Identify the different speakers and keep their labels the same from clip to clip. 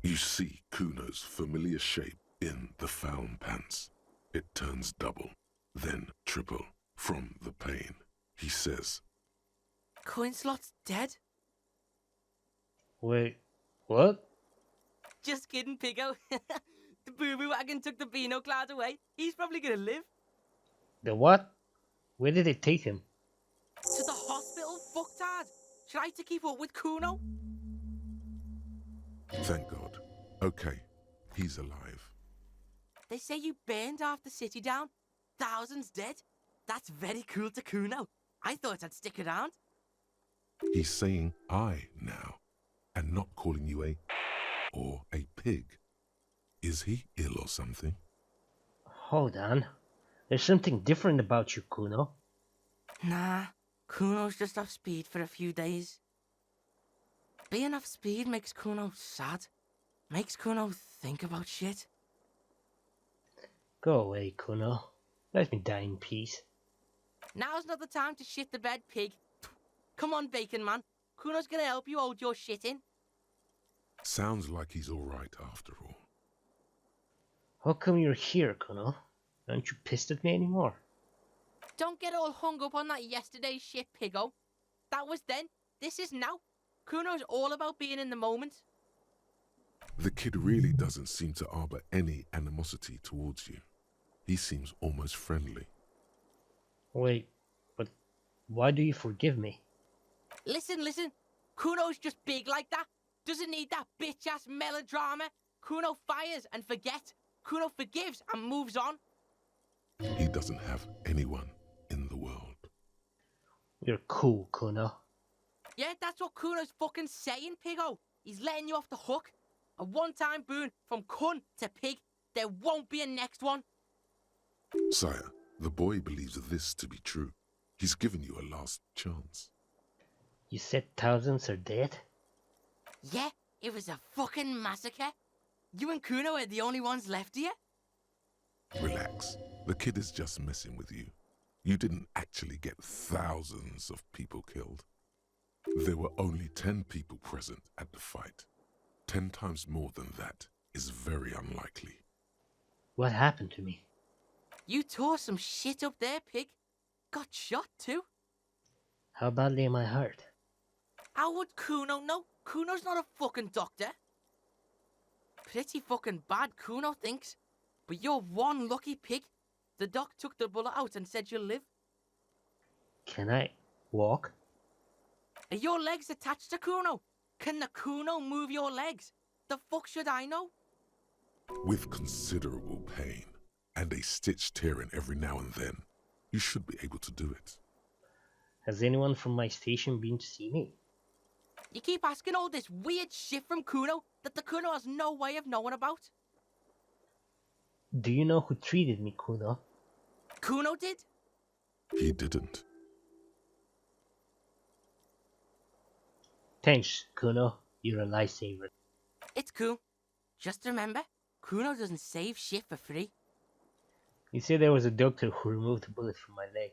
Speaker 1: You see Cuno's familiar shape in the found pants. It turns double, then triple, from the pain. He says,
Speaker 2: Coinslot's dead.
Speaker 3: Wait, what?
Speaker 2: Just kidding, Piggo. The boo-boo wagon took the Beano cloud away. He's probably gonna live.
Speaker 3: The what? Where did they take him?
Speaker 2: To the hospital, fucktard. Try to keep up with Cuno.
Speaker 1: thank God. Okay, he's alive.
Speaker 2: They say you burned half the city down. Thousands dead. That's very cool to Cuno. I thought I'd stick around.
Speaker 1: He's saying I now, and not calling you a or a pig. Is he ill or something?
Speaker 3: Hold on. There's something different about you, Cuno.
Speaker 2: Nah, Cuno's just off speed for a few days. Being off speed makes Cuno sad. Makes Cuno think about shit.
Speaker 3: Go away, Cuno. Let me die in peace.
Speaker 2: Now's not the time to shit the bed, pig. Come on, Bacon Man. Cuno's gonna help you hold your shit in.
Speaker 1: Sounds like he's all right after all.
Speaker 3: How come you're here, Cuno? Aren't you pissed at me anymore?
Speaker 2: Don't get all hung up on that yesterday's shit, Piggo. That was then. This is now. Cuno's all about being in the moment.
Speaker 1: The kid really doesn't seem to harbor any animosity towards you. He seems almost friendly.
Speaker 3: Wait, but why do you forgive me?
Speaker 2: Listen. Cuno's just big like that. Doesn't need that bitch-ass melodrama. Cuno fires and forgets. Cuno forgives and moves on.
Speaker 1: He doesn't have anyone in the world.
Speaker 3: You're cool, Cuno.
Speaker 2: Yeah, that's what Cuno's fucking saying, Piggo. He's letting you off the hook. A one-time boon from Cun to Pig. There won't be a next one.
Speaker 1: Sire, the boy believes this to be true. He's given you a last chance.
Speaker 3: You said thousands are dead?
Speaker 2: Yeah, it was a fucking massacre. You and Cuno are the only ones left here.
Speaker 1: Relax. The kid is just messing with you. You didn't actually get thousands of people killed. There were only 10 people present at the fight. 10 times more than that is very unlikely.
Speaker 3: What happened to me?
Speaker 2: You tore some shit up there, Pig. Got shot too.
Speaker 3: How badly am I hurt?
Speaker 2: How would Cuno know? Cuno's not a fucking doctor. Pretty fucking bad, Cuno thinks. But you're one lucky pig. The doc took the bullet out and said you'll live.
Speaker 3: Can I walk?
Speaker 2: Are your legs attached to Cuno? Can the Cuno move your legs? The fuck should I know?
Speaker 1: With considerable pain and a stitch tearing every now and then, you should be able to do it.
Speaker 3: Has anyone from my station been to see me?
Speaker 2: You keep asking all this weird shit from Cuno that the Cuno has no way of knowing about.
Speaker 3: Do you know who treated me, Cuno?
Speaker 2: Cuno did?
Speaker 1: He didn't.
Speaker 3: Thanks, Cuno. You're a lifesaver.
Speaker 2: It's cool. Just remember, Cuno doesn't save shit for free.
Speaker 3: You said there was a doctor who removed a bullet from my leg.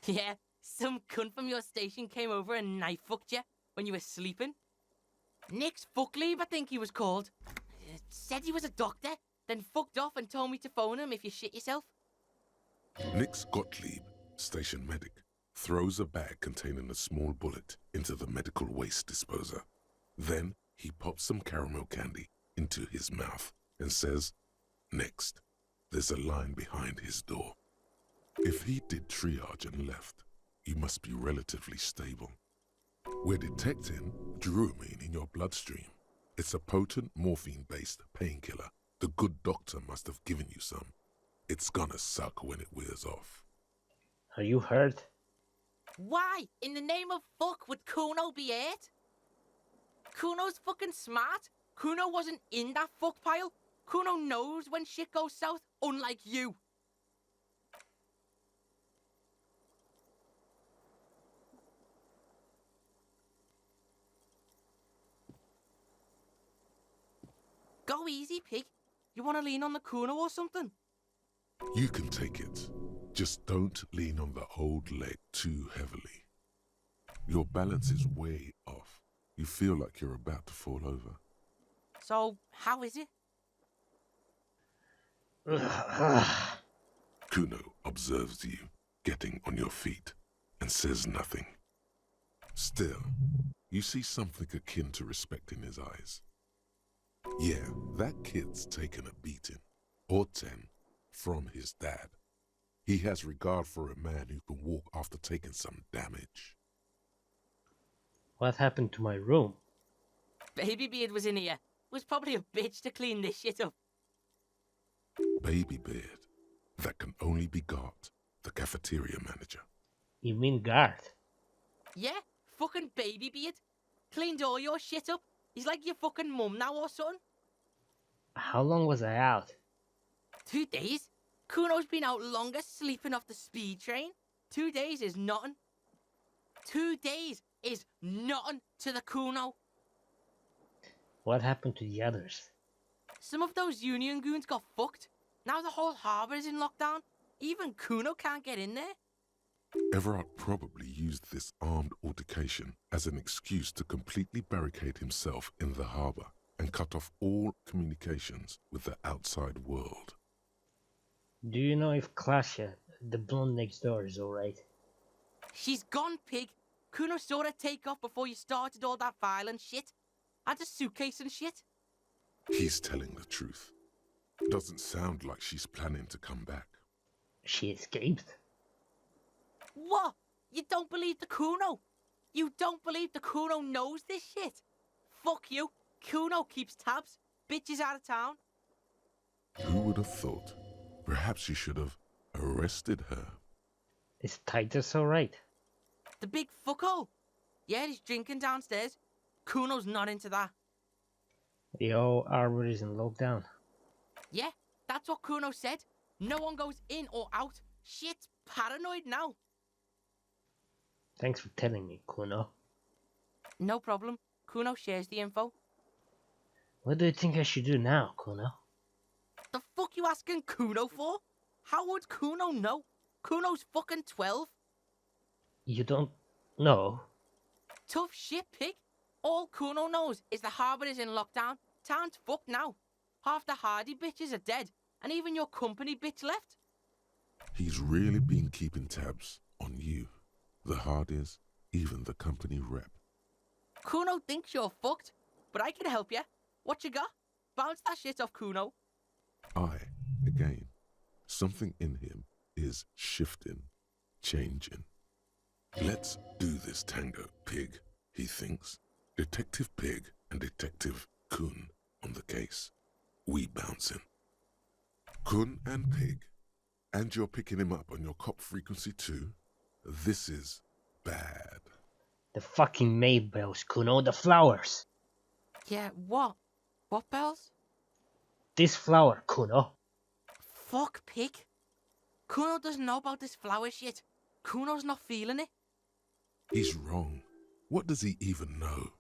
Speaker 2: Yeah, some cunt from your station came over and knife fucked you when you were sleeping. Nick's Fuckleave, I think he was called. Said he was a doctor, then fucked off and told me to phone him if you shit yourself.
Speaker 1: Nix Gottlieb, station medic, throws a bag containing a small bullet into the medical waste disposer. Then he pops some caramel candy into his mouth and says, "Next." There's a line behind his door. If he did triage and left, you must be relatively stable. We're detecting druamine in your bloodstream. It's a potent morphine-based painkiller. The good doctor must have given you some. It's gonna suck when it wears off.
Speaker 3: Are you hurt?
Speaker 2: Why, in the name of fuck, would Cuno be hurt? Cuno's fucking smart. Cuno wasn't in that fuck pile. Cuno knows when shit goes south, unlike you. Go easy, pig. You want to lean on the Cuno or something?
Speaker 1: You can take it. Just don't lean on the old leg too heavily. Your balance is way off. You feel like you're about to fall over.
Speaker 2: So, how is it?
Speaker 1: Cuno observes you getting on your feet and says nothing. Still, you see something akin to respect in his eyes. Yeah, that kid's taken a beating, or 10, from his dad. He has regard for a man who can walk after taking some damage.
Speaker 3: What happened to my room?
Speaker 2: Baby Beard was in here. Was probably a bitch to clean this shit up.
Speaker 1: Baby Beard, that can only be Gart, the cafeteria manager.
Speaker 3: You mean guard?
Speaker 2: Yeah, fucking Baby Beard. Cleaned all your shit up. He's like your fucking mum now or something.
Speaker 3: How long was I out?
Speaker 2: 2 days? Cuno's been out longer sleeping off the speed train. 2 days is nothing. 2 days is nothing to the Cuno.
Speaker 3: What happened to the others?
Speaker 2: Some of those Union goons got fucked. Now the whole harbour is in lockdown. Even Cuno can't get in there.
Speaker 1: Everard probably used this armed altercation as an excuse to completely barricade himself in the harbour and cut off all communications with the outside world.
Speaker 3: Do you know if Klasha, the blonde next door, is alright?
Speaker 2: She's gone, pig. Cuno saw her take off before you started all that violent shit. Had a suitcase and shit.
Speaker 1: He's telling the truth. Doesn't sound like she's planning to come back.
Speaker 3: She escaped?
Speaker 2: What? You don't believe the Cuno? You don't believe the Cuno knows this shit? Fuck you. Cuno keeps tabs. Bitch is out of town.
Speaker 1: Who would have thought? Perhaps you should have arrested her.
Speaker 3: Is Titus alright?
Speaker 2: The big fuckhole. Yeah, he's drinking downstairs. Cuno's not into that.
Speaker 3: The whole arbor is in lockdown.
Speaker 2: Yeah, that's what Cuno said. No one goes in or out. Shit's paranoid now.
Speaker 3: Thanks for telling me, Cuno.
Speaker 2: No problem. Cuno shares the info.
Speaker 3: What do you think I should do now, Cuno?
Speaker 2: The fuck you asking Cuno for? How would Cuno know? Cuno's fucking 12.
Speaker 3: You don't know?
Speaker 2: Tough shit, pig. All Cuno knows is the harbour is in lockdown. Town's fucked now. Half the Hardy bitches are dead, and even your company bitch left.
Speaker 1: He's really been keeping tabs on you, the Hardys, even the company rep.
Speaker 2: Cuno thinks you're fucked, but I can help you. What you got? Bounce that shit off Cuno.
Speaker 1: Again, something in him is shifting, changing. Let's do this tango, Pig, he thinks. Detective Pig and Detective Kun on the case. We bouncing. Kun and Pig. And you're picking him up on your cop frequency too? This is bad.
Speaker 3: The fucking May bells, Cuno, the flowers!
Speaker 2: Yeah, what? What bells?
Speaker 3: This flower, Cuno.
Speaker 2: Fuck, pig. Cuno doesn't know about this flower shit. Cuno's not feeling it.
Speaker 1: He's wrong. What does he even know?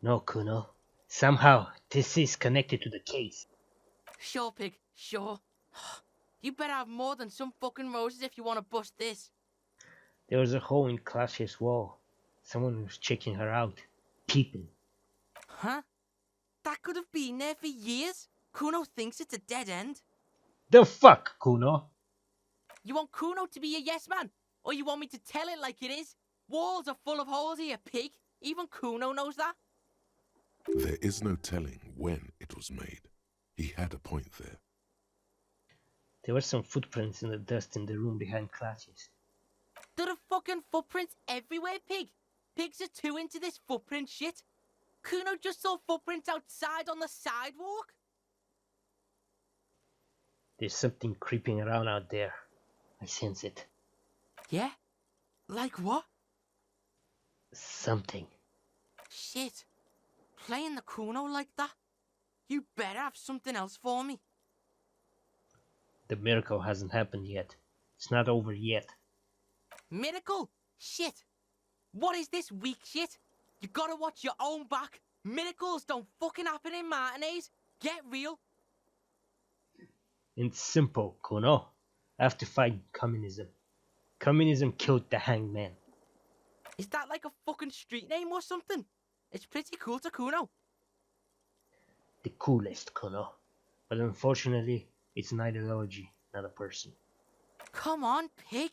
Speaker 3: No, Cuno. Somehow, this is connected to the case.
Speaker 2: Sure, pig, sure. You better have more than some fucking roses if you want to bust this.
Speaker 3: There was a hole in Clash's wall. Someone was checking her out. Peeping.
Speaker 2: Huh? That could have been there for years. Cuno thinks it's a dead end.
Speaker 3: The fuck, Cuno?
Speaker 2: You want Cuno to be a yes man? Or you want me to tell it like it is? Walls are full of holes here, pig. Even Cuno knows that.
Speaker 1: There is no telling when it was made. He had a point there.
Speaker 3: There were some footprints in the dust in the room behind Clash's.
Speaker 2: There are fucking footprints everywhere, pig. Pigs are too into this footprint shit. Cuno just saw footprints outside on the sidewalk.
Speaker 3: There's something creeping around out there. I sense it.
Speaker 2: Yeah? Like what?
Speaker 3: Something.
Speaker 2: Shit. Playing the Cuno like that? You better have something else for me.
Speaker 3: The miracle hasn't happened yet. It's not over yet.
Speaker 2: Miracle? Shit. What is this weak shit? You gotta watch your own back. Miracles don't fucking happen in matinees. Get real.
Speaker 3: It's simple, Cuno. I have to fight communism. Communism killed the hangman.
Speaker 2: Is that like a fucking street name or something? It's pretty cool to Cuno.
Speaker 3: the coolest, Cuno. But unfortunately, it's an ideology, not a person.
Speaker 2: Come on, pig.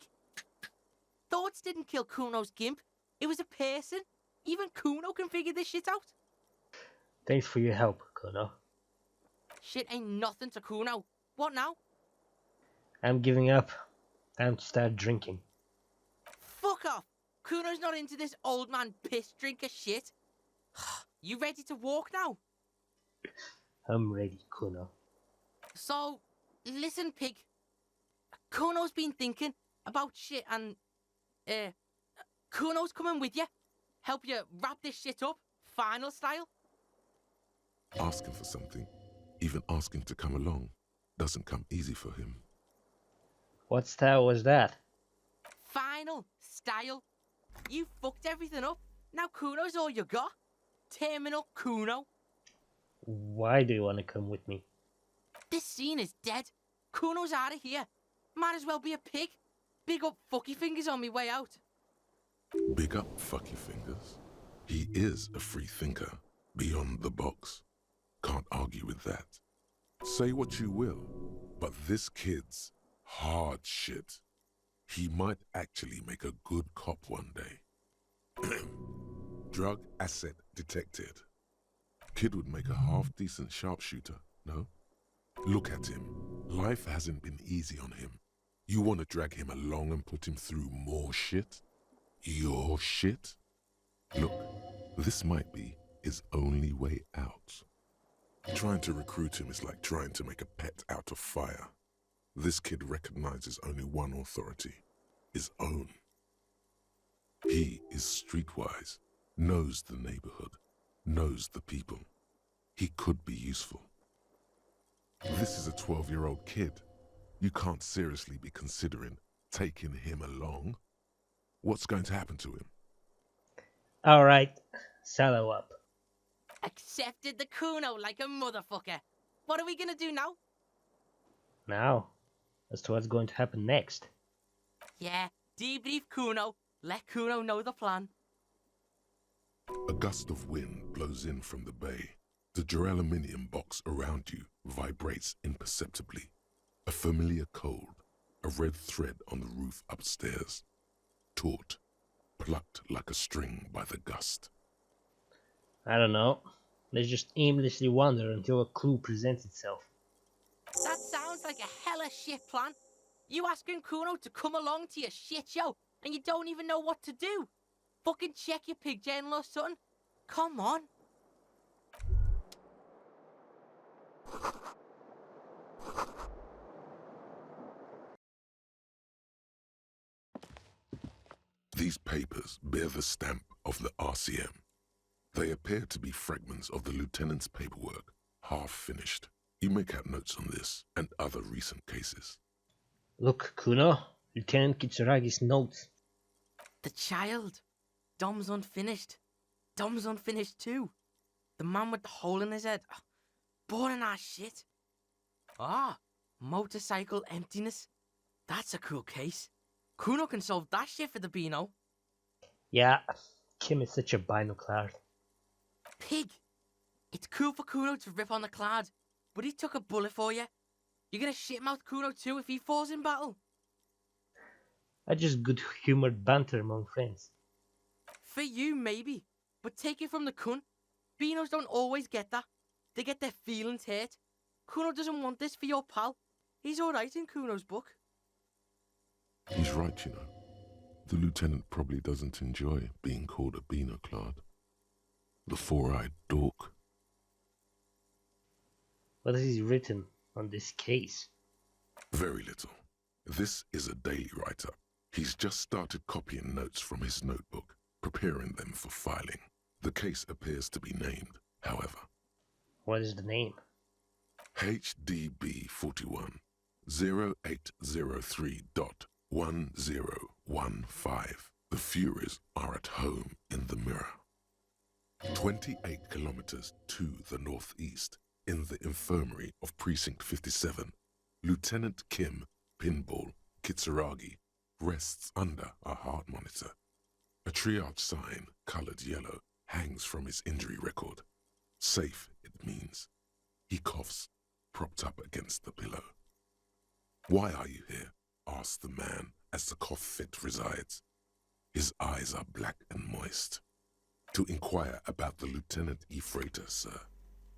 Speaker 2: Thoughts didn't kill Cuno's gimp. It was a person. Even Cuno can figure this shit out.
Speaker 3: Thanks for your help, Cuno.
Speaker 2: Shit ain't nothing to Cuno. What now?
Speaker 3: I'm giving up. Time to start drinking.
Speaker 2: Fuck off. Cuno's not into this old man piss drinker shit. You ready to walk now?
Speaker 3: I'm ready, Cuno.
Speaker 2: So, listen, pig. Cuno's been thinking about shit and, Cuno's coming with you. Help you wrap this shit up, final style.
Speaker 1: Asking for something, even asking to come along, doesn't come easy for him.
Speaker 3: What style was that?
Speaker 2: Final style. You fucked everything up. Now Cuno's all you got. Terminal Cuno.
Speaker 3: Why do you want to come with me?
Speaker 2: This scene is dead. Cuno's out of here. Might as well be a pig. Big up fucky fingers on me way out.
Speaker 1: Big up fucky fingers. He is a free thinker, beyond the box. Can't argue with that. Say what you will, but this kid's hard shit. He might actually make a good cop one day. Drug asset detected. Kid would make a half-decent sharpshooter, no? Look at him. Life hasn't been easy on him. You want to drag him along and put him through more shit? Your shit? Look, this might be his only way out. Trying to recruit him is like trying to make a pet out of fire. This kid recognizes only one authority, his own. He is streetwise, knows the neighborhood, knows the people. He could be useful. This is a 12-year-old kid. You can't seriously be considering taking him along. What's going to happen to him?
Speaker 3: Alright, saddle up.
Speaker 2: Accepted the Cuno like a motherfucker. What are we gonna do now?
Speaker 3: Now, as to what's going to happen next.
Speaker 2: Yeah, debrief Cuno. Let Cuno know the plan.
Speaker 1: A gust of wind blows in from the bay. The duraluminum box around you vibrates imperceptibly. A familiar cold, a red thread on the roof upstairs. Taut, plucked like a string by the gust.
Speaker 3: I don't know. Let's just aimlessly wander until a clue presents itself.
Speaker 2: That sounds like a hella shit plan. You asking Cuno to come along to your shit show and you don't even know what to do. Fucking check your pig journal or something. Come on.
Speaker 1: These papers bear the stamp of the RCM. They appear to be fragments of the lieutenant's paperwork, half finished. You make out notes on this and other recent cases.
Speaker 3: Look, Cuno, Lieutenant Kitsuragi's notes.
Speaker 2: The child. Dom's unfinished. Dom's unfinished too. The man with the hole in his head. Boring ass shit. Ah, motorcycle emptiness. That's a cool case. Cuno can solve that shit for the Beano.
Speaker 3: Yeah, Kim is such a binoclard.
Speaker 2: Pig. It's cool for Cuno to rip on the cloud, but he took a bullet for you. You're gonna shitmouth Cuno too if he falls in battle.
Speaker 3: That's just good-humored banter among friends.
Speaker 2: For you, maybe. But take it from the cunt. Beanos don't always get that. They get their feelings hurt. Cuno doesn't want this for your pal. He's alright in Cuno's book.
Speaker 1: He's right, you know. The lieutenant probably doesn't enjoy being called a binoclard. The four-eyed dork.
Speaker 3: What has he written on this case?
Speaker 1: Very little. This is a daily write-up. He's just started copying notes from his notebook, preparing them for filing. The case appears to be named, however.
Speaker 3: What is the name?
Speaker 1: HDB 41 0803.1015. The Furies are at home in the mirror. 28 kilometers to the northeast, in the infirmary of Precinct 57, Lieutenant Kim Pinball Kitsuragi rests under a heart monitor. A triage sign, colored yellow, hangs from his injury record. Safe, it means. He coughs, propped up against the pillow. "Why are you here?" asks the man as the cough fit resides. His eyes are black and moist. "To inquire about the Lieutenant E. Freighter, sir.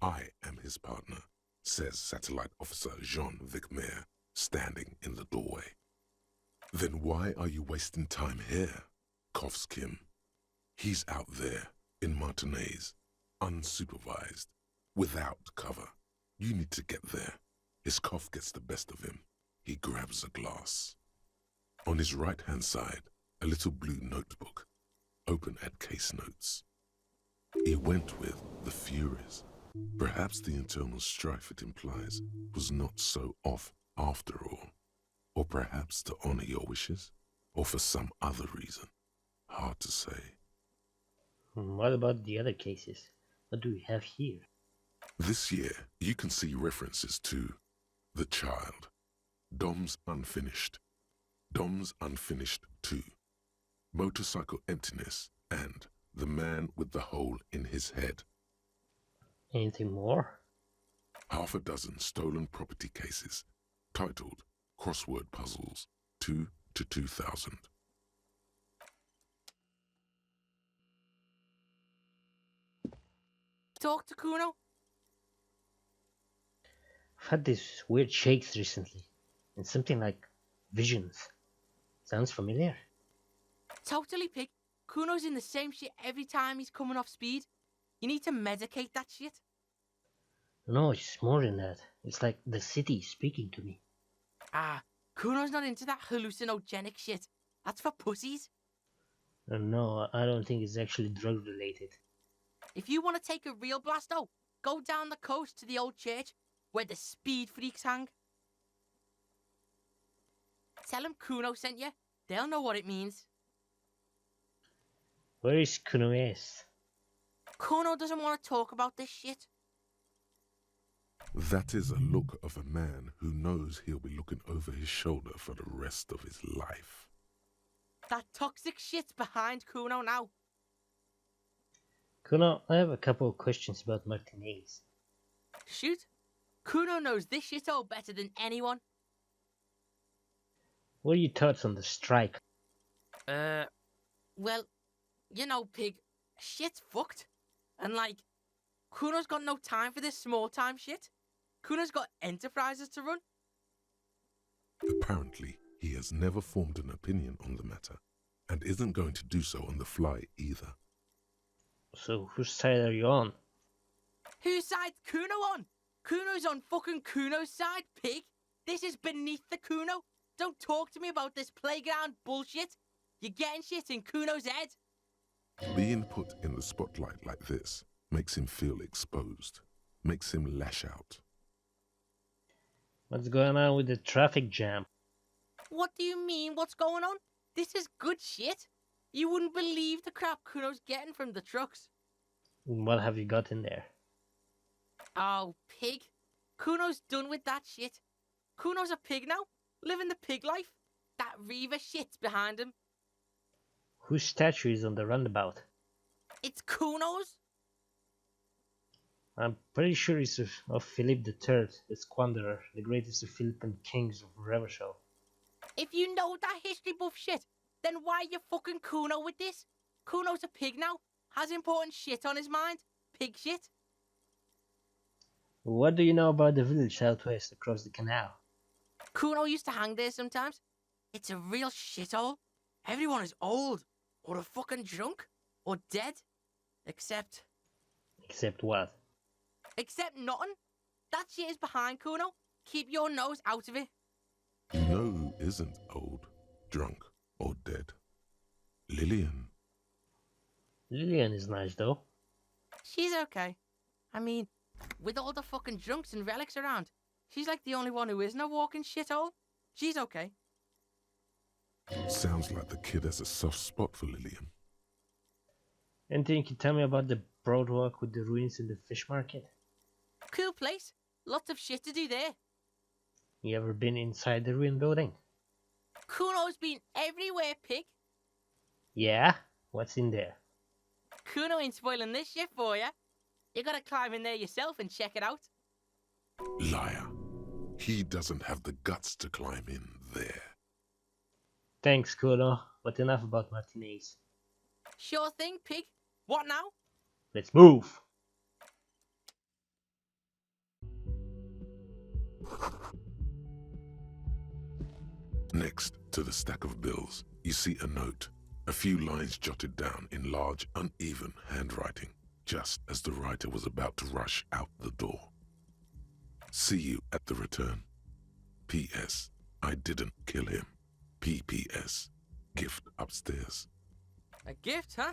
Speaker 1: I am his partner," says Satellite Officer Jean Vicmer, standing in the doorway. "Then why are you wasting time here?" coughs Kim. "He's out there, in Martinez, unsupervised, without cover. You need to get there." His cough gets the best of him. He grabs a glass. On his right-hand side, a little blue notebook, open at case notes. He went with the Furies. Perhaps the internal strife it implies was not so off after all. Or perhaps to honor your wishes, or for some other reason. Hard to say.
Speaker 3: What about the other cases? What do we have here?
Speaker 1: This year, you can see references to The Child, Dom's Unfinished 2, Motorcycle Emptiness, and The Man with the Hole in His Head.
Speaker 3: Anything more?
Speaker 1: Half a dozen stolen property cases, titled Crossword Puzzles 2 to 2000.
Speaker 2: Talk to Cuno.
Speaker 3: I've had these weird shakes recently, and something like visions. Sounds familiar?
Speaker 2: Totally, Pig. Cuno's in the same shit every time he's coming off speed. You need to medicate that shit.
Speaker 3: No, it's more than that. It's like the city speaking to me.
Speaker 2: Ah, Cuno's not into that hallucinogenic shit. That's for pussies.
Speaker 3: No, I don't think it's actually drug related.
Speaker 2: If you want to take a real blasto, go down the coast to the old church where the speed freaks hang. Tell 'em Cuno sent you. They'll know what it means.
Speaker 3: Where is Cuno S?
Speaker 2: Cuno doesn't want to talk about this shit.
Speaker 1: That is a look of a man who knows he'll be looking over his shoulder for the rest of his life.
Speaker 2: That toxic shit's behind Cuno now.
Speaker 3: Cuno, I have a couple of questions about Martinez.
Speaker 2: Shoot. Cuno knows this shit all better than anyone.
Speaker 3: What are your thoughts on the strike?
Speaker 2: Well, you know, Pig, shit's fucked. And like, Cuno's got no time for this small time shit. Cuno's got enterprises to run.
Speaker 1: Apparently, he has never formed an opinion on the matter, and isn't going to do so on the fly either.
Speaker 3: So, whose side are you on?
Speaker 2: Whose side's Cuno on? Cuno's on fucking Cuno's side, Pig. This is beneath the Cuno. Don't talk to me about this playground bullshit. You're getting shit in Cuno's head.
Speaker 1: Being put in the spotlight like this makes him feel exposed, makes him lash out.
Speaker 3: What's going on with the traffic jam?
Speaker 2: What do you mean, what's going on? This is good shit. You wouldn't believe the crap Cuno's getting from the trucks.
Speaker 3: What have you got in there?
Speaker 2: Oh, Pig. Cuno's done with that shit. Cuno's a pig now, living the pig life. That Reaver shit's behind him.
Speaker 3: Whose statue is on the roundabout?
Speaker 2: It's Cuno's.
Speaker 3: I'm pretty sure it's of Philip III, the Squanderer, the greatest of Philippine kings of Revachol.
Speaker 2: If you know that history buff shit, then why you fucking Cuno with this? Cuno's a pig now, has important shit on his mind. Pig shit.
Speaker 3: What do you know about the village southwest across the canal?
Speaker 2: Cuno used to hang there sometimes. It's a real shithole. Everyone is old, or a fucking drunk, or dead. Except
Speaker 3: what?
Speaker 2: Except nothing. That shit is behind Cuno. Keep your nose out of it.
Speaker 1: You know who isn't old, drunk, or dead? Lillian.
Speaker 3: Lillian is nice though.
Speaker 2: She's okay. I mean, with all the fucking drunks and relics around, she's like the only one who isn't a walking shithole. She's okay.
Speaker 1: Sounds like the kid has a soft spot for Lillian.
Speaker 3: Anything you can tell me about the broad walk with the ruins in the fish market?
Speaker 2: Cool place. Lots of shit to do there.
Speaker 3: You ever been inside the ruin building?
Speaker 2: Cuno's been everywhere, Pig.
Speaker 3: Yeah? What's in there?
Speaker 2: Cuno ain't spoiling this shit for ya. You gotta climb in there yourself and check it out.
Speaker 1: Liar. He doesn't have the guts to climb in there.
Speaker 3: Thanks, Cuno, but enough about matinees.
Speaker 2: Sure thing, pig. What now?
Speaker 3: Let's move!
Speaker 1: Next to the stack of bills, you see a note, a few lines jotted down in large, uneven handwriting, just as the writer was about to rush out the door. See you at the return. P.S. I didn't kill him. P.P.S. Gift upstairs.
Speaker 2: A gift, huh?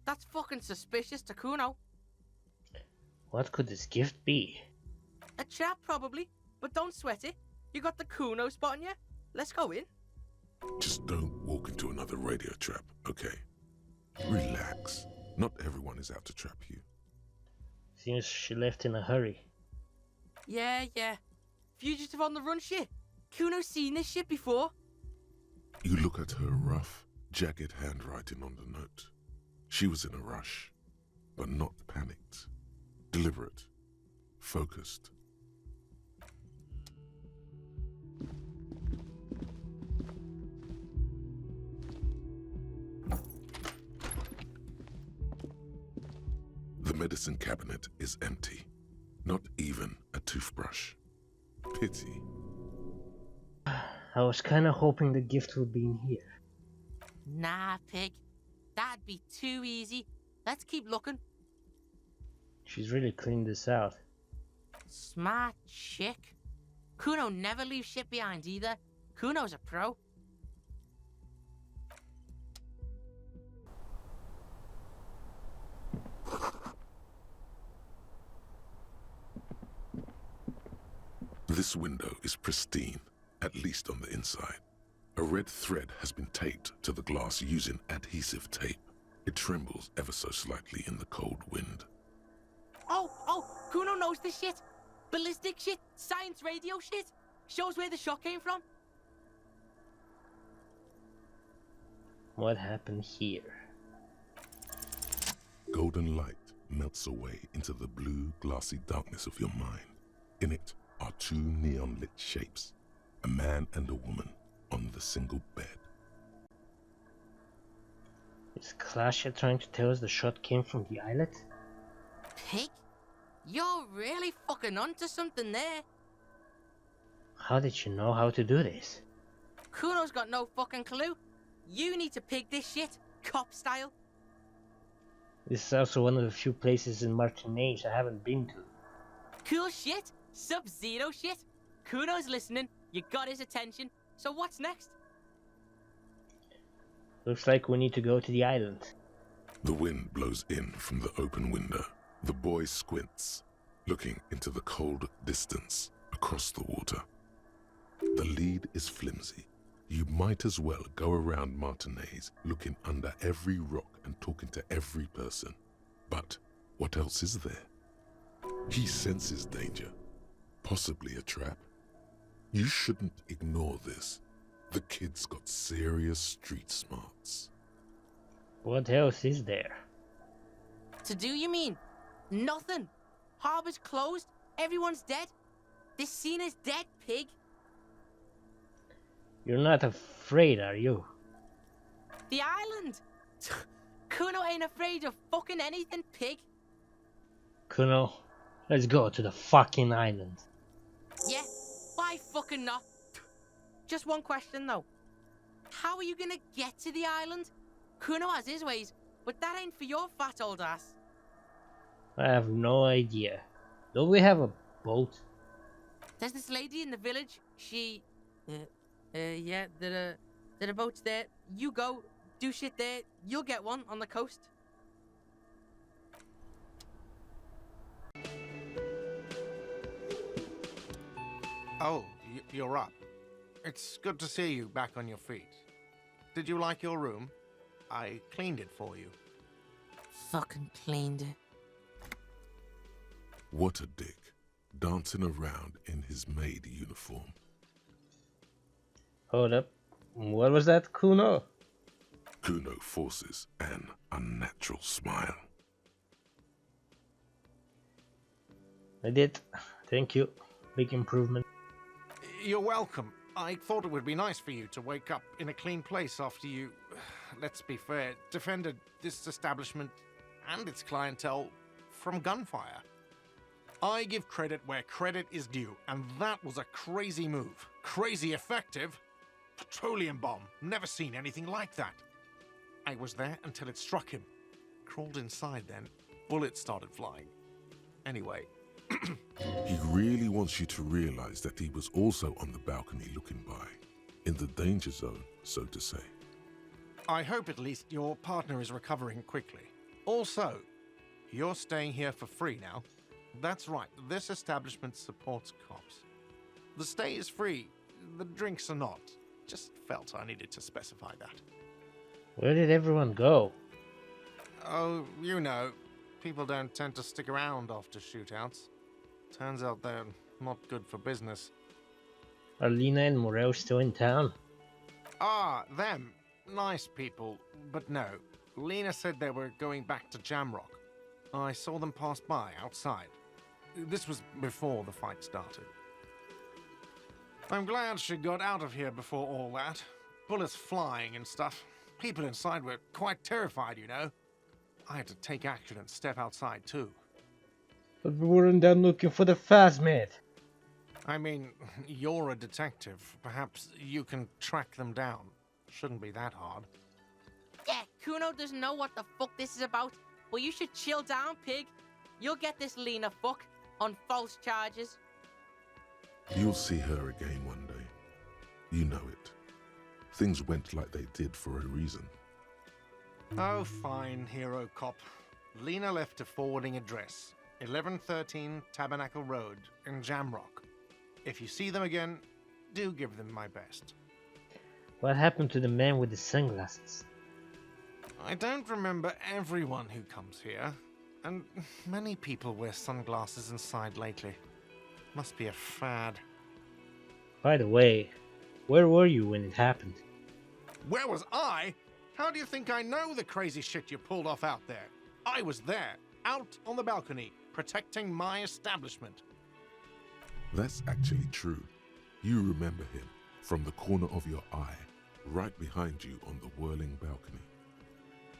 Speaker 2: That's fucking suspicious to Cuno.
Speaker 3: What could this gift be?
Speaker 2: A trap, probably. But don't sweat it. You got the Cuno spot on you. Let's go in.
Speaker 1: Just don't walk into another radio trap, okay? Relax. Not everyone is out to trap you.
Speaker 3: Seems she left in a hurry.
Speaker 2: Yeah. Fugitive on the run shit. Cuno's seen this shit before.
Speaker 1: You look at her rough, jagged handwriting on the note. She was in a rush, but not panicked. Deliberate. Focused. The medicine cabinet is empty. Not even a toothbrush. Pity.
Speaker 3: I was kinda hoping the gift would be in here.
Speaker 2: Nah, pig. That'd be too easy. Let's keep looking.
Speaker 3: She's really cleaned this out.
Speaker 2: Smart chick. Cuno never leaves shit behind either. Cuno's a pro.
Speaker 1: This window is pristine, at least on the inside. A red thread has been taped to the glass using adhesive tape. It trembles ever so slightly in the cold wind.
Speaker 2: Oh, Cuno knows this shit. Ballistic shit, science radio shit. Shows where the shot came from.
Speaker 3: What happened here?
Speaker 1: Golden light melts away into the blue, glassy darkness of your mind. In it are two neon-lit shapes, a man and a woman on the single bed.
Speaker 3: Is Klasha trying to tell us the shot came from the islet?
Speaker 2: Pig? You're really fucking onto something there.
Speaker 3: How did she know how to do this?
Speaker 2: Cuno's got no fucking clue. You need to pig this shit, cop style.
Speaker 3: This is also one of the few places in Martinez I haven't been to.
Speaker 2: Cool shit, Sub-Zero shit. Cuno's listening, you got his attention. So what's next?
Speaker 3: Looks like we need to go to the island.
Speaker 1: The wind blows in from the open window. The boy squints, looking into the cold distance across the water. The lead is flimsy. You might as well go around Martinez looking under every rock and talking to every person. But what else is there? He senses danger, possibly a trap. You shouldn't ignore this. The kid's got serious street smarts.
Speaker 3: What else is there?
Speaker 2: To do, you mean? Nothing. Harbor's closed. Everyone's dead. This scene is dead, pig.
Speaker 3: You're not afraid, are you?
Speaker 2: The island. Cuno ain't afraid of fucking anything, pig.
Speaker 3: Cuno, let's go to the fucking island.
Speaker 2: Yeah, why fucking not? Just one question though. How are you gonna get to the island? Cuno has his ways, but that ain't for your fat old ass.
Speaker 3: I have no idea. Don't we have a boat?
Speaker 2: There's this lady in the village. She... yeah, there are boats there. You go, do shit there. You'll get one on the coast.
Speaker 4: Oh, you're up. It's good to see you back on your feet. Did you like your room? I cleaned it for you.
Speaker 2: Fucking cleaned it.
Speaker 1: What a dick, dancing around in his maid uniform.
Speaker 3: Hold up. What was that, Cuno?
Speaker 1: Cuno forces an unnatural smile.
Speaker 3: I did Thank you. Big improvement.
Speaker 4: You're welcome. I thought it would be nice for you to wake up in a clean place after you, let's be fair, defended this establishment and its clientele from gunfire. I give credit where credit is due, and that was a crazy move. Crazy effective. Petroleum bomb. Never seen anything like that. I was there until it struck him. Crawled inside then. Bullets started flying. Anyway,
Speaker 1: He really wants you to realize that he was also on the balcony looking by, in the danger zone, so to say.
Speaker 4: I hope at least your partner is recovering quickly. Also, you're staying here for free now. That's right, this establishment supports cops. The stay is free, the drinks are not. Just felt I needed to specify that.
Speaker 3: Where did everyone go?
Speaker 4: Oh, you know, people don't tend to stick around after shootouts. Turns out they're not good for business.
Speaker 3: Are Lena and Morel still in town?
Speaker 4: Ah, them. Nice people, but no. Lena said they were going back to Jamrock. I saw them pass by outside. This was before the fight started. I'm glad she got out of here before all that. Bullets flying and stuff. People inside were quite terrified, you know. I had to take action and step outside too.
Speaker 3: But we weren't done looking for the Phasmid.
Speaker 4: I mean, you're a detective. Perhaps you can track them down. Shouldn't be that hard.
Speaker 2: Yeah, Cuno doesn't know what the fuck this is about, but you should chill down, pig. You'll get this Lena fuck on false charges.
Speaker 1: You'll see her again one day. You know it. Things went like they did for a reason.
Speaker 4: Oh, fine, hero cop. Lena left a forwarding address. 1113 Tabernacle Road in Jamrock. If you see them again, do give them my best.
Speaker 3: What happened to the man with the sunglasses?
Speaker 4: I don't remember everyone who comes here, and many people wear sunglasses inside lately. Must be a fad.
Speaker 3: By the way, where were you when it happened?
Speaker 4: Where was I? How do you think I know the crazy shit you pulled off out there? I was there, out on the balcony, protecting my establishment.
Speaker 1: That's actually true. You remember him from the corner of your eye, right behind you on the whirling balcony.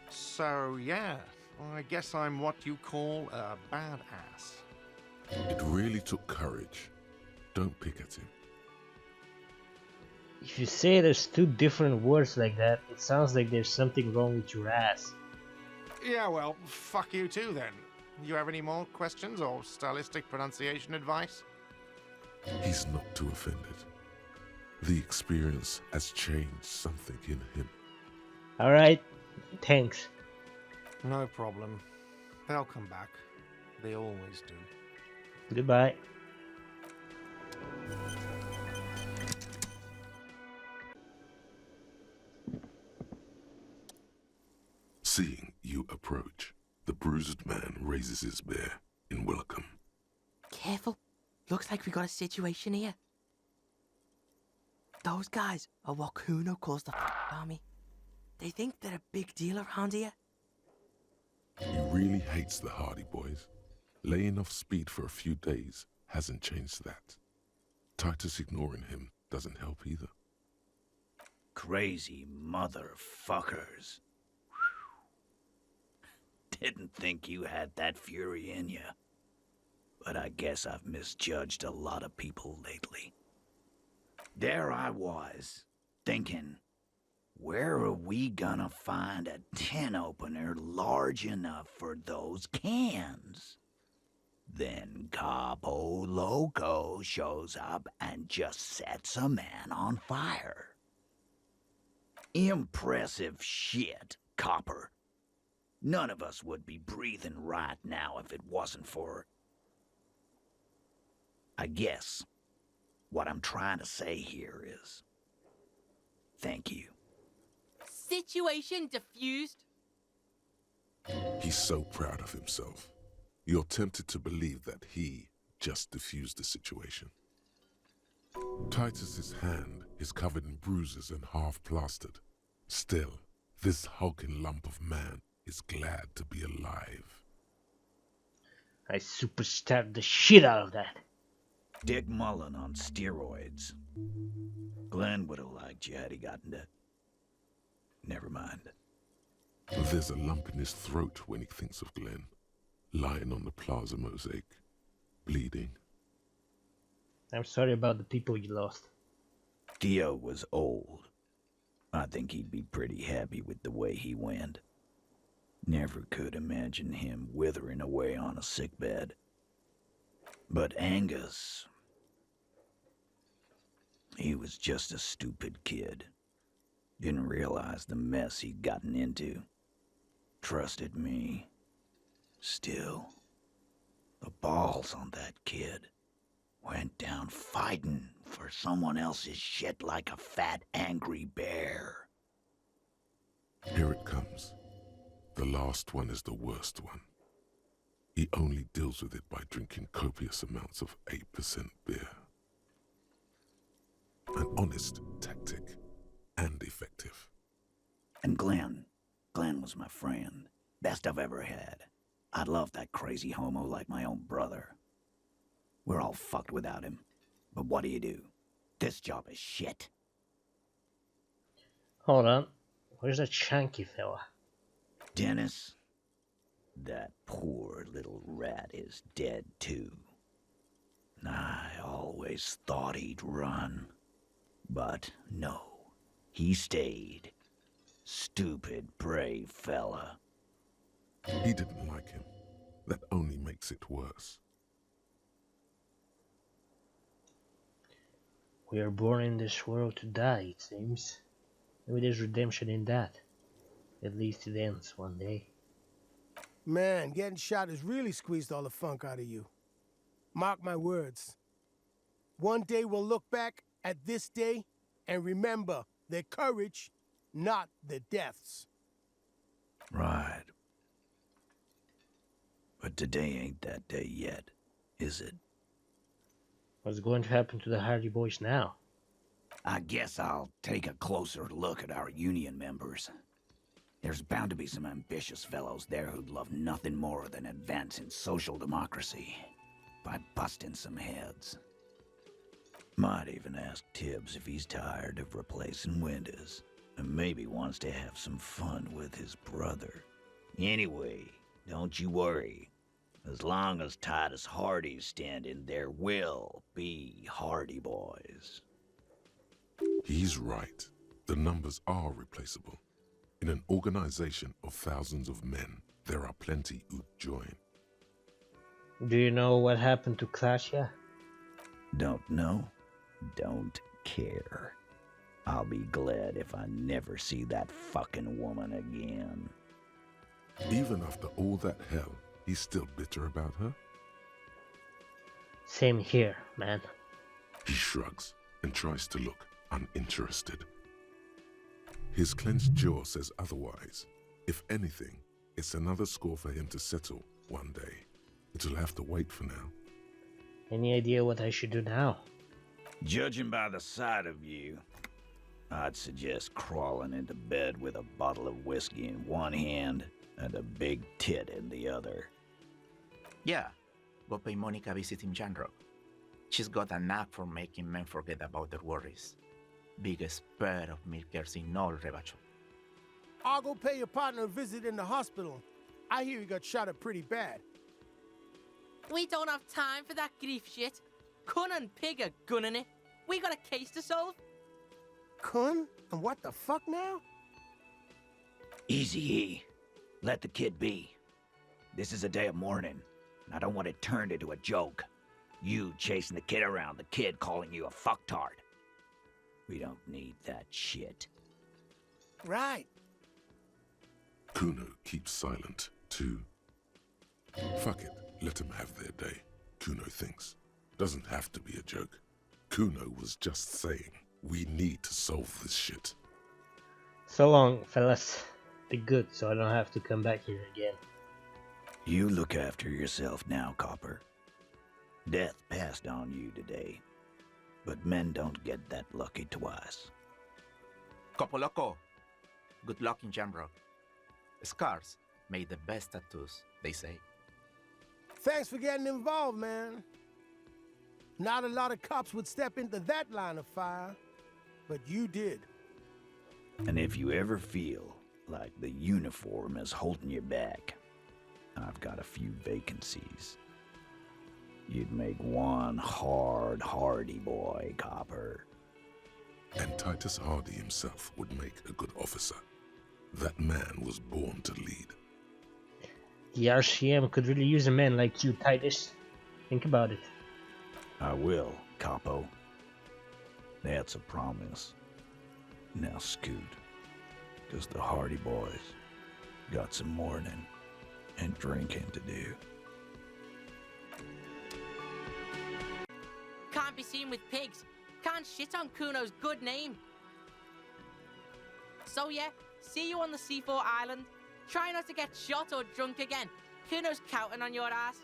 Speaker 4: So, yeah, I guess I'm what you call a badass.
Speaker 1: It really took courage. Don't pick at him.
Speaker 3: If you say there's two different words like that, it sounds like there's something wrong with your ass.
Speaker 4: Yeah, well, fuck you too then. You have any more questions or stylistic pronunciation advice?
Speaker 1: He's not too offended. The experience has changed something in him.
Speaker 3: Alright, thanks.
Speaker 4: No problem. They'll come back. They always do.
Speaker 3: Goodbye.
Speaker 1: Seeing you approach, the bruised man raises his bear in welcome.
Speaker 2: Careful. Looks like we got a situation here. Those guys are what Cuno calls the army. They think they're a big deal around here.
Speaker 1: He really hates the Hardy Boys. Laying off speed for a few days hasn't changed that. Titus ignoring him doesn't help either.
Speaker 5: Crazy motherfuckers. Didn't think you had that fury in you. But I guess I've misjudged a lot of people lately. There I was, thinking, where are we gonna find a tin opener large enough for those cans? Then Capo Loco shows up and just sets a man on fire. Impressive shit, Copper. None of us would be breathing right now if it wasn't for... I guess what I'm trying to say here is... thank you.
Speaker 2: Situation diffused.
Speaker 1: He's so proud of himself. You're tempted to believe that he just diffused the situation. Titus's hand is covered in bruises and half plastered. Still, this hulking lump of man is glad to be alive.
Speaker 3: I super stabbed the shit out of that.
Speaker 5: Dick Mullen on steroids. Glenn would have liked you had he gotten to... Never mind.
Speaker 1: There's a lump in his throat when he thinks of Glenn, lying on the plaza mosaic, bleeding.
Speaker 3: I'm sorry about the people you lost.
Speaker 5: Theo was old. I think he'd be pretty happy with the way he went. Never could imagine him withering away on a sickbed. But Angus... he was just a stupid kid. Didn't realize the mess he'd gotten into. Trusted me. Still, the balls on that kid. Went down fighting for someone else's shit like a fat, angry bear.
Speaker 1: Here it comes. The last one is the worst one. He only deals with it by drinking copious amounts of 8% beer. An honest tactic, and effective.
Speaker 5: And Glenn was my friend. Best I've ever had. I love that crazy homo like my own brother. We're all fucked without him. But what do? This job is shit.
Speaker 3: Hold on. Where's that chunky fella?
Speaker 5: Dennis, that poor little rat is dead too. I always thought he'd run. But no, he stayed. Stupid, brave fella.
Speaker 1: He didn't like him. That only makes it worse.
Speaker 3: We are born in this world to die, it seems. Maybe there's redemption in that. At least it ends one day.
Speaker 6: Man, getting shot has really squeezed all the funk out of you. Mark my words. One day we'll look back at this day and remember their courage, not their deaths.
Speaker 5: Right. But today ain't that day yet, is it?
Speaker 3: What's going to happen to the Hardy Boys now?
Speaker 5: I guess I'll take a closer look at our union members. There's bound to be some ambitious fellows there who'd love nothing more than advancing social democracy by busting some heads. Might even ask Tibbs if he's tired of replacing windows and maybe wants to have some fun with his brother. Anyway, don't you worry. As long as Titus Hardy's standing, there will be Hardy Boys.
Speaker 1: He's right. The numbers are replaceable. In an organization of thousands of men, there are plenty who'd join.
Speaker 3: Do you know what happened to Klasia?
Speaker 5: Don't know, don't care. I'll be glad if I never see that fucking woman again.
Speaker 1: Even after all that hell, he's still bitter about her?
Speaker 3: Same here, man.
Speaker 1: He shrugs and tries to look uninterested. His clenched jaw says otherwise. If anything, it's another score for him to settle one day. It'll have to wait for now.
Speaker 3: Any idea what I should do now?
Speaker 5: Judging by the sight of you, I'd suggest crawling into bed with a bottle of whiskey in one hand and a big tit in the other.
Speaker 7: Yeah, go pay Monica a visit in Janrock. She's got a knack for making men forget about their worries. Biggest pair of milkers in all Rebacho.
Speaker 6: I'll go pay your partner a visit in the hospital. I hear he got shot up pretty bad.
Speaker 2: We don't have time for that grief shit. Cuno and Pig are gunning it. We got a case to solve.
Speaker 6: Kun? And what the fuck now?
Speaker 5: Easy E. Let the kid be. This is a day of mourning, and I don't want it turned into a joke. You chasing the kid around, the kid calling you a fucktard. We don't need that shit.
Speaker 6: Right.
Speaker 1: Cuno keeps silent, too. Fuck it, let them have their day, Cuno thinks. Doesn't have to be a joke. Cuno was just saying, we need to solve this shit.
Speaker 3: So long, fellas. Be good so I don't have to come back here again.
Speaker 5: You look after yourself now, Copper. Death passed on you today, but men don't get that lucky twice.
Speaker 7: Copoloco, good luck in Jamrock. Scars made the best tattoos, they say.
Speaker 6: Thanks for getting involved, man. Not a lot of cops would step into that line of fire, but you did.
Speaker 5: And if you ever feel like the uniform is holding you back, I've got a few vacancies. You'd make one hardy boy, Copper.
Speaker 1: And Titus Hardy himself would make a good officer. That man was born to lead.
Speaker 3: The RCM could really use a man like you, Titus. Think about it.
Speaker 5: I will, Capo. That's a promise. Now scoot, 'cause the Hardy boys got some mourning and drinking to do.
Speaker 2: Can't be seen with pigs. Can't shit on Cuno's good name. So yeah, see you on the C4 island. Try not to get shot or drunk again. Cuno's counting on your ass.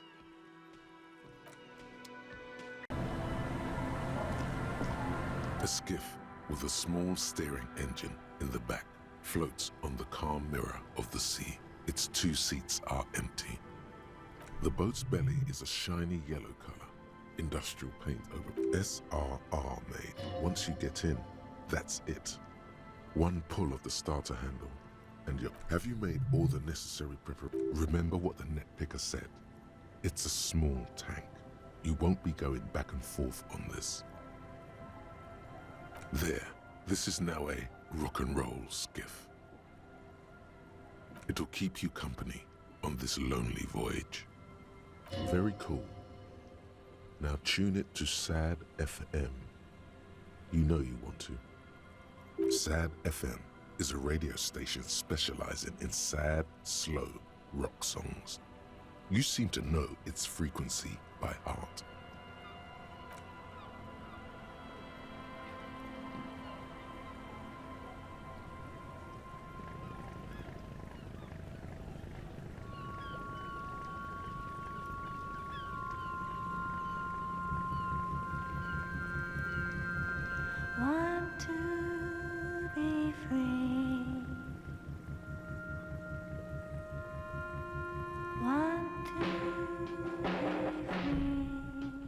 Speaker 1: A skiff with a small steering engine in the back floats on the calm mirror of the sea. Its 2 seats are empty. The boat's belly is a shiny yellow color. Industrial paint over SRR made. Once you get in, that's it. One pull of the starter handle, and you're... Have you made all the necessary preparations? Remember what the net picker said. It's a small tank. You won't be going back and forth on this. There, this is now a rock and roll skiff. It'll keep you company on this lonely voyage. Very cool. Now tune it to SAD FM. You know you want to. SAD FM is a radio station specializing in sad, slow rock songs. You seem to know its frequency by heart.
Speaker 8: Want to be free. Want to be free.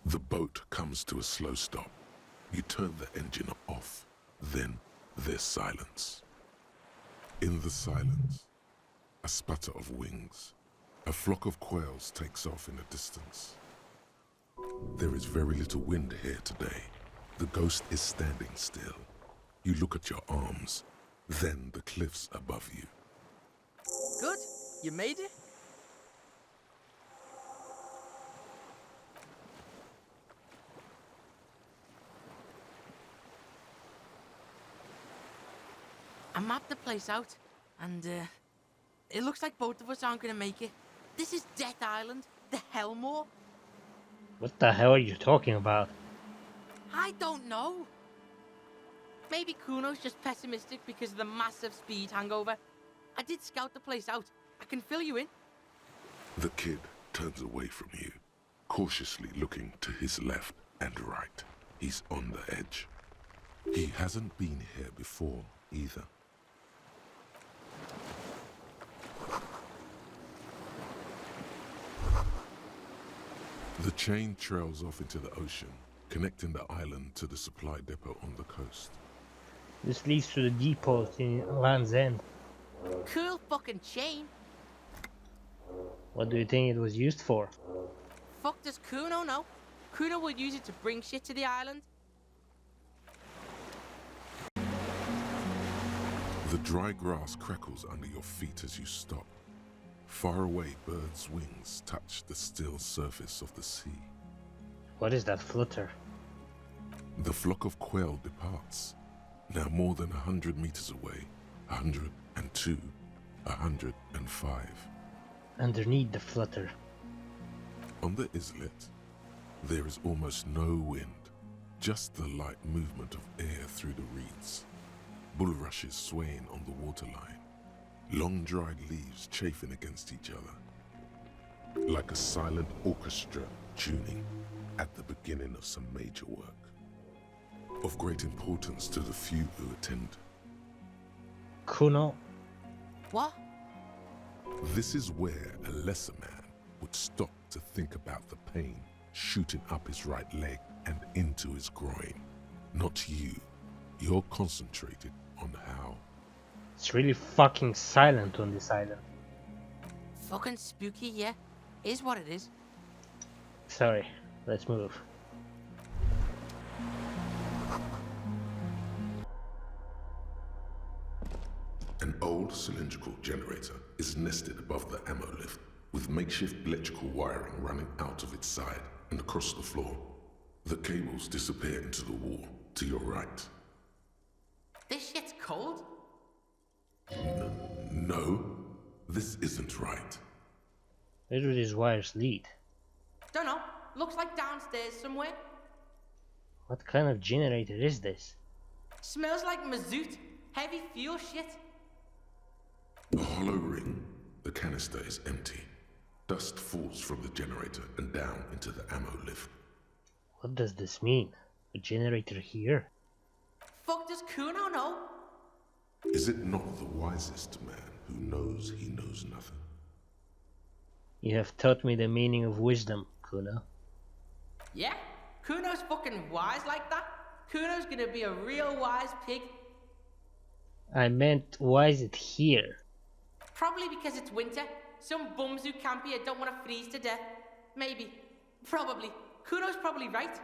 Speaker 1: The boat comes to a slow stop. You turn the engine off. Then there's silence. In the silence, a sputter of wings. A flock of quails takes off in the distance. There is very little wind here today. The ghost is standing still. You look at your arms, then the cliffs above you.
Speaker 2: Good. You made it? I mapped the place out, and it looks like both of us aren't gonna make it. This is Death Island, the Hellmore.
Speaker 3: What the hell are you talking about?
Speaker 2: I don't know. Maybe Cuno's just pessimistic because of the massive speed hangover. I did scout the place out. I can fill you in.
Speaker 1: The kid turns away from you, cautiously looking to his left and right. He's on the edge. He hasn't been here before either. The chain trails off into the ocean, connecting the island to the supply depot on the coast.
Speaker 3: This leads to the depot in Land's End.
Speaker 2: Cool fucking chain.
Speaker 3: What do you think it was used for?
Speaker 2: Fuck does Cuno know? Cuno would use it to bring shit to the island.
Speaker 1: The dry grass crackles under your feet as you stop. Far away, birds' wings touch the still surface of the sea.
Speaker 3: What is that flutter?
Speaker 1: The flock of quail departs, now more than 100 meters away, 102, 105.
Speaker 3: Underneath the flutter.
Speaker 1: On the islet, there is almost no wind, just the light movement of air through the reeds. Bulrushes swaying on the waterline, long dried leaves chafing against each other, like a silent orchestra tuning at the beginning of some major work, of great importance to the few who attend.
Speaker 3: Cuno.
Speaker 2: What?
Speaker 1: This is where a lesser man would stop to think about the pain shooting up his right leg and into his groin. Not you. You're concentrated on how.
Speaker 3: It's really fucking silent on this island.
Speaker 2: Fucking spooky, yeah. Is what it is.
Speaker 3: Sorry, let's move.
Speaker 1: An old cylindrical generator is nested above the ammo lift, with makeshift electrical wiring running out of its side and across the floor. The cables disappear into the wall to your right.
Speaker 2: This shit's cold?
Speaker 1: No, this isn't right.
Speaker 3: Where do these wires lead?
Speaker 2: Don't know. Looks like downstairs somewhere.
Speaker 3: What kind of generator is this?
Speaker 2: Smells like mazout. Heavy fuel shit.
Speaker 1: A hollow ring. The canister is empty. Dust falls from the generator and down into the ammo lift.
Speaker 3: What does this mean? A generator here?
Speaker 2: Fuck does Cuno know?
Speaker 1: Is it not the wisest man who knows he knows nothing?
Speaker 3: You have taught me the meaning of wisdom, Cuno.
Speaker 2: Yeah? Cuno's fucking wise like that? Cuno's gonna be a real wise pig.
Speaker 3: I meant, why is it here?
Speaker 2: Probably because it's winter. Some bums who camp here don't want to freeze to death. Maybe. Probably. Cuno's probably right.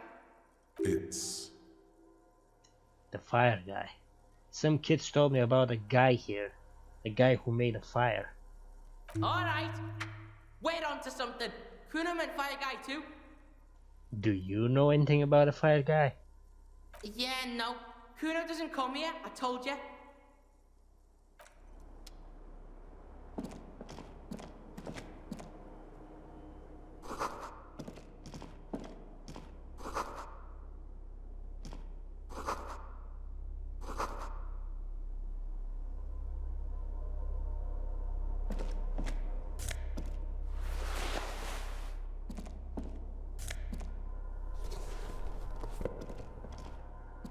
Speaker 1: It's...
Speaker 3: The fire guy. Some kids told me about a guy here. The guy who made a fire.
Speaker 2: Alright. We're on to something. Cuno meant fire guy too.
Speaker 3: Do you know anything about a fire guy?
Speaker 2: Yeah, no. Cuno doesn't come here, I told you.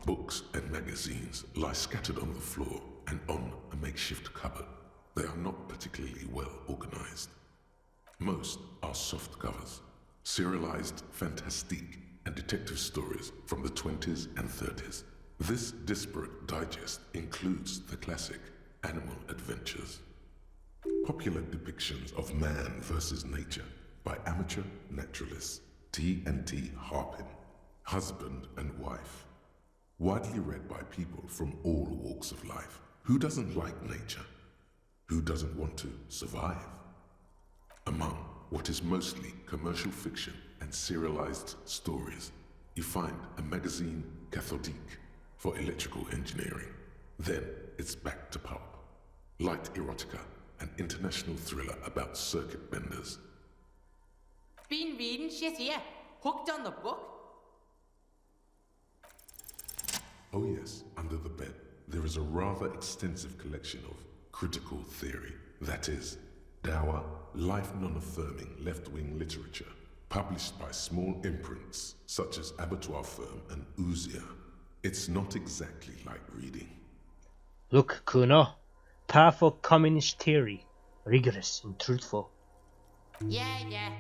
Speaker 1: Books and magazines lie scattered on the floor and on a makeshift cupboard. They are not particularly well organized. Most are soft covers, serialized fantastique and detective stories from the 20s and 30s. This disparate digest includes the classic Animal Adventures, popular depictions of man versus nature by amateur naturalists T&T Harpin, husband and wife, widely read by people from all walks of life. Who doesn't like nature? Who doesn't want to survive? Among what is mostly commercial fiction and serialized stories, you find a magazine cathodique for electrical engineering. Then it's back to pulp, light erotica, an international thriller about circuit benders.
Speaker 2: Been reading shit here. Hooked on the book.
Speaker 1: Oh yes, under the bed, there is a rather extensive collection of critical theory, that is, dour, life non-affirming left-wing literature, published by small imprints such as Abattoir Firm and Ouzia. It's not exactly like reading.
Speaker 3: Look, Cuno. Powerful communist theory. Rigorous and truthful.
Speaker 2: Yeah.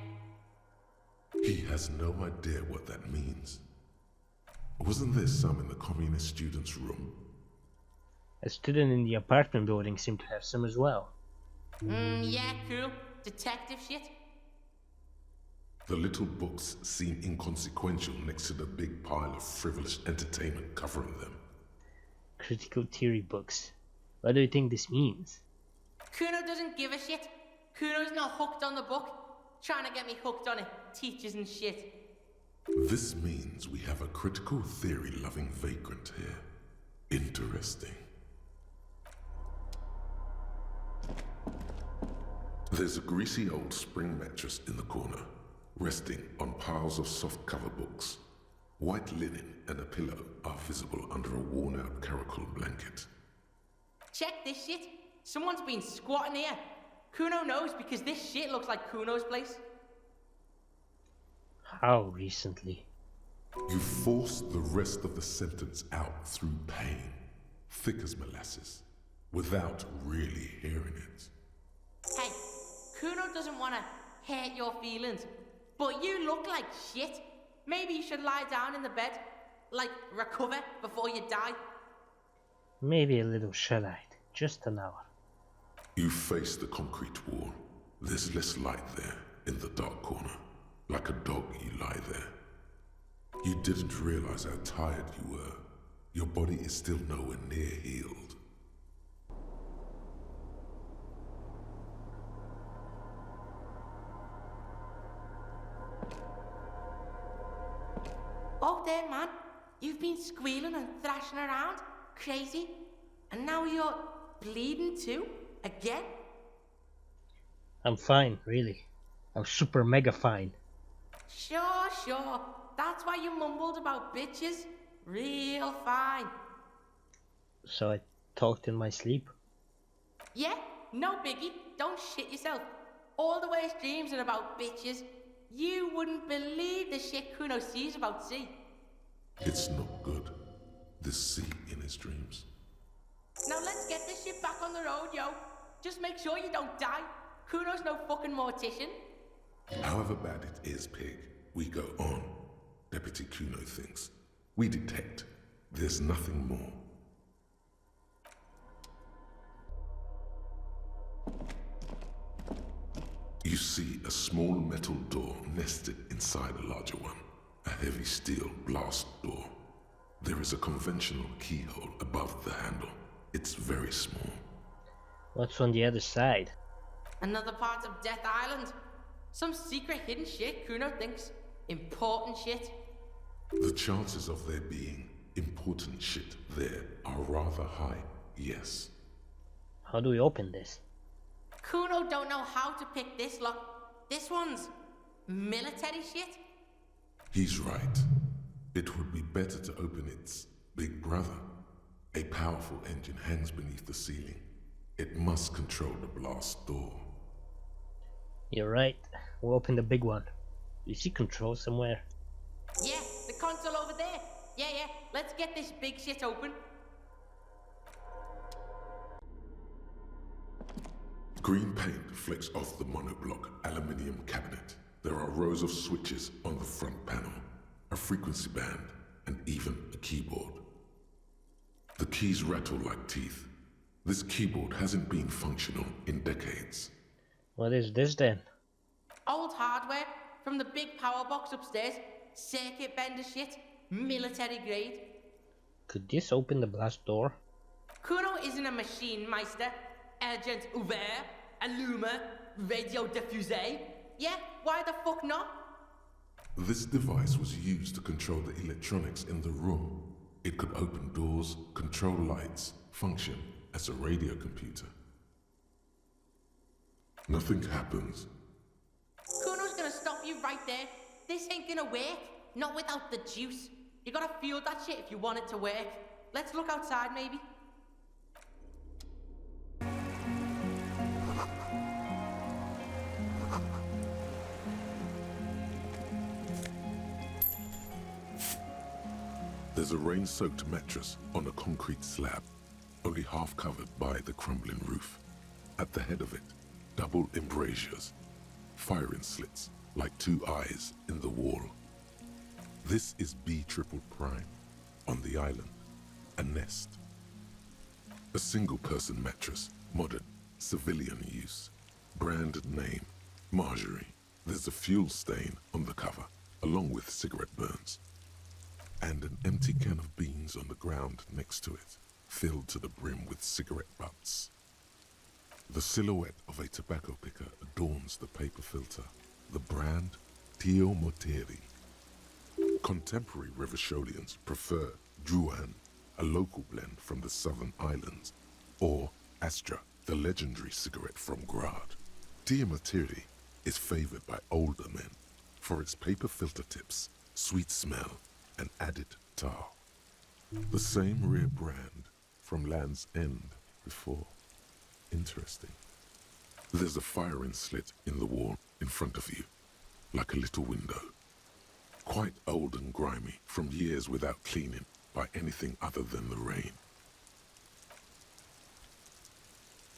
Speaker 1: He has no idea what that means. Wasn't there some in the communist student's room?
Speaker 3: A student in the apartment building seemed to have some as well.
Speaker 2: Yeah, cool. Detective shit.
Speaker 1: The little books seem inconsequential next to the big pile of frivolous entertainment covering them.
Speaker 3: Critical theory books. What do you think this means?
Speaker 2: Cuno doesn't give a shit. Cuno's not hooked on the book. Trying to get me hooked on it. Teachers and shit.
Speaker 1: This means we have a critical theory-loving vagrant here. Interesting. There's a greasy old spring mattress in the corner, resting on piles of soft-cover books. White linen and a pillow are visible under a worn-out caracol blanket.
Speaker 2: Check this shit. Someone's been squatting here. Cuno knows because this shit looks like Cuno's place.
Speaker 3: How recently?
Speaker 1: You force the rest of the sentence out through pain, thick as molasses, without really hearing it.
Speaker 2: Hey, Cuno doesn't want to hurt your feelings, but you look like shit. Maybe you should lie down in the bed, like recover before you die.
Speaker 3: Maybe a little shut-eyed. Just an hour.
Speaker 1: You face the concrete wall. There's less light there, in the dark corner. Like a dog, you lie there. You didn't realize how tired you were. Your body is still nowhere near healed.
Speaker 2: Oh, there, man. You've been squealing and thrashing around. Crazy. And now you're bleeding too? Again?
Speaker 3: I'm fine, really. I'm super mega fine.
Speaker 2: Sure. That's why you mumbled about bitches. Real fine.
Speaker 3: So I talked in my sleep.
Speaker 2: Yeah, no biggie. Don't shit yourself. All the worst dreams are about bitches. You wouldn't believe the shit Cuno sees about C.
Speaker 1: It's not good. This sea in his dreams.
Speaker 2: Now let's get this shit back on the road, yo. Just make sure you don't die. Cuno's no fucking mortician.
Speaker 1: However bad it is, Pig, we go on. Deputy Cuno thinks. We detect. There's nothing more. You see a small metal door nested inside a larger one. A heavy steel blast door. There is a conventional keyhole above the handle. It's very small.
Speaker 3: What's on the other side?
Speaker 2: Another part of Death Island. Some secret hidden shit, Cuno thinks. Important shit.
Speaker 1: The chances of there being important shit there are rather high, yes.
Speaker 3: How do we open this?
Speaker 2: Cuno don't know how to pick this lock. This one's military shit.
Speaker 1: He's right. It would be better to open its big brother. A powerful engine hangs beneath the ceiling. It must control the blast door.
Speaker 3: You're right. We'll open the big one. You see control somewhere?
Speaker 2: Yeah, the console over there. Yeah. Let's get this big shit open.
Speaker 1: Green paint flecks off the monoblock aluminium cabinet. There are rows of switches on the front panel. A frequency band, and even a keyboard. The keys rattle like teeth. This keyboard hasn't been functional in decades.
Speaker 3: What is this then?
Speaker 2: Old hardware from the big power box upstairs. Circuit bender shit. Military grade.
Speaker 3: Could this open the blast door?
Speaker 2: Cuno isn't a machine, Meister. Agent ouvert, allumeur, radio diffusé. Yeah, why the fuck not?
Speaker 1: This device was used to control the electronics in the room. It could open doors, control lights, function as a radio computer. Nothing happens.
Speaker 2: Cuno's gonna stop you right there. This ain't gonna work. Not without the juice. You gotta feel that shit if you want it to work. Let's look outside, maybe.
Speaker 1: There's a rain-soaked mattress on a concrete slab, only half covered by the crumbling roof. At the head of it, double embrasures, firing slits like two eyes in the wall. This is B triple prime on the island, a nest. A single-person mattress, modern, civilian use. Brand name, Marjorie. There's a fuel stain on the cover, along with cigarette burns. And an empty can of beans on the ground next to it, filled to the brim with cigarette butts. The silhouette of a tobacco picker adorns the paper filter, the brand Tio Moteri. Contemporary Revacholians prefer Juan, a local blend from the southern islands, or Astra, the legendary cigarette from Grad. Tio Moteri is favored by older men for its paper filter tips, sweet smell, and added tar. The same rare brand from Land's End before. Interesting. There's a firing slit in the wall in front of you, like a little window. Quite old and grimy from years without cleaning by anything other than the rain.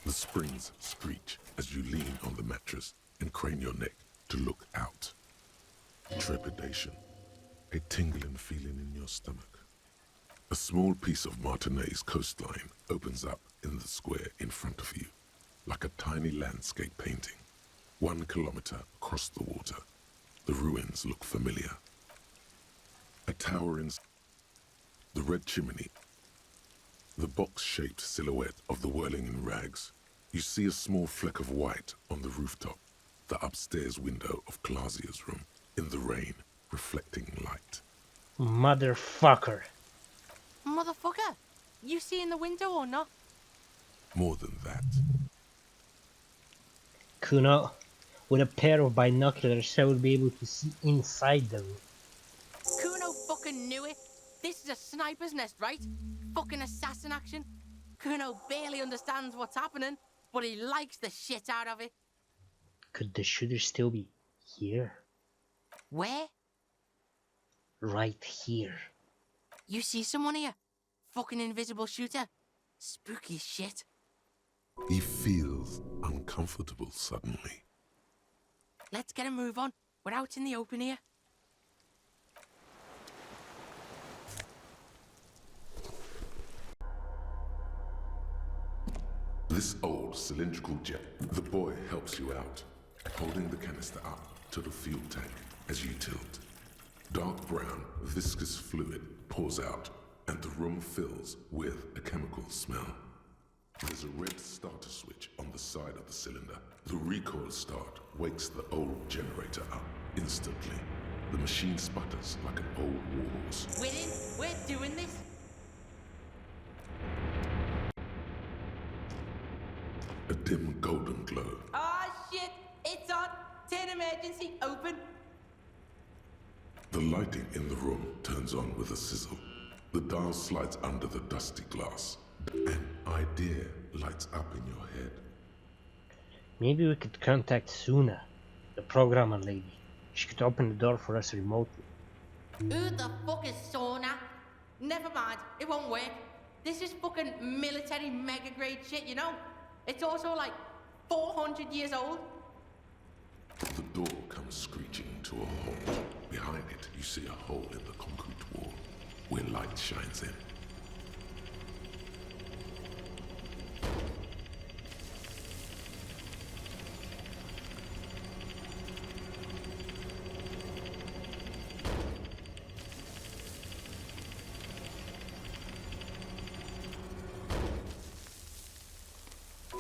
Speaker 1: The springs screech as you lean on the mattress and crane your neck to look out. Trepidation. A tingling feeling in your stomach. A small piece of Martinez coastline opens up in the square in front of you, like a tiny landscape painting. 1 kilometer across the water, the ruins look familiar. A towering, the red chimney, the box-shaped silhouette of the whirling in rags. You see a small fleck of white on the rooftop, the upstairs window of Clausia's room, in the rain, reflecting light.
Speaker 3: Motherfucker.
Speaker 2: Motherfucker! You see in the window or not?
Speaker 1: More than that.
Speaker 3: Cuno, with a pair of binoculars, I would be able to see inside the room.
Speaker 2: Cuno fucking knew it. This is a sniper's nest, right? Fucking assassin action. Cuno barely understands what's happening, but he likes the shit out of it.
Speaker 3: Could the shooter still be here?
Speaker 2: Where?
Speaker 3: Right here.
Speaker 2: You see someone here? Fucking invisible shooter. Spooky shit.
Speaker 1: He feels uncomfortable suddenly.
Speaker 2: Let's get a move on. We're out in the open here.
Speaker 1: This old cylindrical jet, the boy helps you out, holding the canister up to the fuel tank as you tilt. Dark brown, viscous fluid pours out, and the room fills with a chemical smell. There's a red starter switch on the side of the cylinder. The recoil start wakes the old generator up instantly. The machine sputters like an old warhorse.
Speaker 2: We're in. We're doing this.
Speaker 1: A dim golden glow.
Speaker 2: Ah, shit! It's on! Turn emergency, open!
Speaker 1: The lighting in the room turns on with a sizzle. The dial slides under the dusty glass. An idea lights up in your head.
Speaker 3: Maybe we could contact Suna, the programmer lady. She could open the door for us remotely.
Speaker 2: Who the fuck is Sauna? Never mind, it won't work. This is fucking military mega grade shit, you know? It's also like 400 years old.
Speaker 1: The door comes screeching to a halt. Behind it, you see a hole in the where light shines in.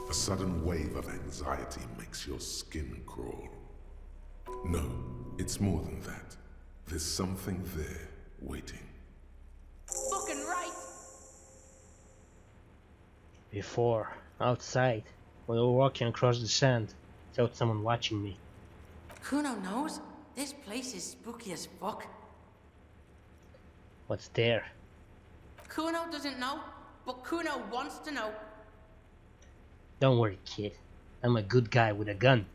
Speaker 1: A sudden wave of anxiety makes your skin crawl. No, it's more than that. There's something there, waiting.
Speaker 2: Fucking right!
Speaker 3: Before, outside, when we were walking across the sand, without someone watching me.
Speaker 2: Cuno knows? This place is spooky as fuck.
Speaker 3: What's there?
Speaker 2: Cuno doesn't know, but Cuno wants to know.
Speaker 3: Don't worry, kid. I'm a good guy with a gun.